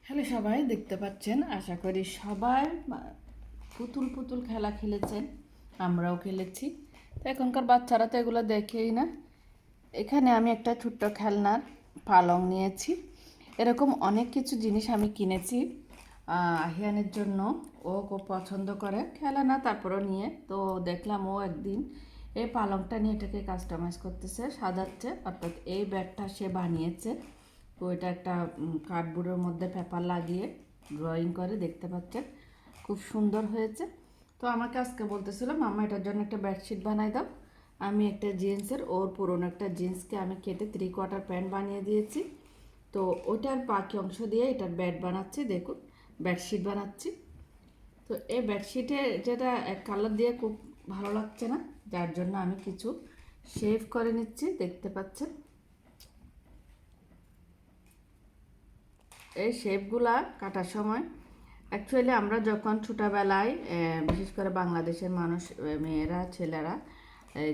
Hello সবাই, দেখতে পাচ্ছেন আশা করি সবাই পুতুল পুতুল খেলা খেলেছেন, আমরাও খেলেছি। তো এখনকার বাচ্চারা তো এগুলো দেখেই না। এখানে আমি একটা ছোট্ট খেলনার পালং নিয়েছি। এরকম অনেক কিছু জিনিস আমি কিনেছি আহিয়ানের জন্য। ও খুব পছন্দ করে খেলা না, তারপরও নিয়ে তো দেখলাম ও একদিন এই পালংটা নিয়ে এটাকে কাস্টমাইজ করতেছে, সাজাচ্ছে। অর্থাৎ এই ব্যাগটা সে বানিয়েছে। তো এটা একটা কার্ডবোর্ডের মধ্যে পেপার লাগিয়ে ড্রয়িং করে, দেখতে পাচ্ছেন খুব সুন্দর হয়েছে। তো আমাকে আজকে বলতেছিল, মামা এটার জন্য একটা বেডশিট বানাই দাও। আমি একটা জিন্সের, ওর পুরোনো একটা জিন্সকে আমি কেটে 3/4 প্যান্ট বানিয়ে দিয়েছি। তো ওটার বাকি অংশ দিয়ে এটার বেড বানাচ্ছি, দেখুন বেডশিট বানাচ্ছি। তো এই বেডশিটে যেটা এক কালার দিয়ে খুব ভালো লাগছে না, যার জন্য আমি কিছু শেভ করে নিচ্ছি, দেখতে পাচ্ছেন। এই শেপগুলা কাটার সময় অ্যাকচুয়ালি আমরা যখন ছোটোবেলায়, বিশেষ করে বাংলাদেশের মানুষ, মেয়েরা ছেলেরা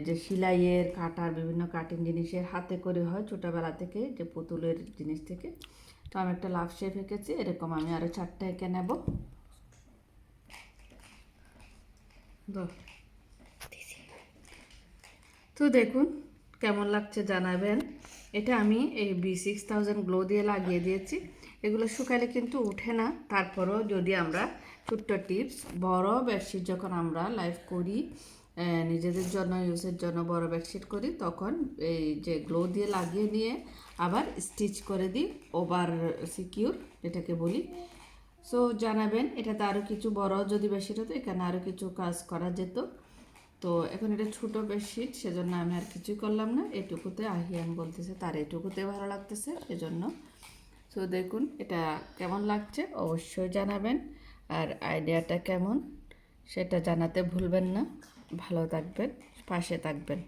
যে সেলাইয়ের কাটার বিভিন্ন কাটিং জিনিসের হাতে করে হয় ছোটোবেলা থেকে, যে পুতুলের জিনিস থেকে। তো আমি একটা লাভ শেপ এঁকেছি, এরকম আমি আরও 4টা এঁকে নেব। তো দেখুন কেমন লাগছে জানাবেন। এটা আমি এই B6000 গ্লো দিয়ে লাগিয়ে দিয়েছি। এগুলো শুকালে কিন্তু উঠে না। তারপরও যদি আমরা ছোট্ট টিপস, বড় বেডশিট যখন আমরা লাইভ করি, নিজেদের জন্য ইউজের জন্য বড় বেডশিট করি, তখন এই যে গ্লো দিয়ে লাগিয়ে নিয়ে আবার স্টিচ করে দিই, ওভার সিকিউর যেটাকে বলি। সো জানাবেন এটাতে আরও কিছু বড় যদি বেডশিট হতো, এখানে আরও কিছু কাজ করা যেত। তো এখন এটা ছোটো বেডশিট, সেজন্য আমি আর কিছুই করলাম না। এটুকুতে আহিয়ান বলতেছে তার এটুকুতে ভালো লাগতেছে, সেজন্য। তো দেখুন এটা কেমন লাগছে অবশ্যই জানাবেন, আর আইডিয়াটা কেমন সেটা জানাতে ভুলবেন না। ভালো থাকবেন, পাশে থাকবেন।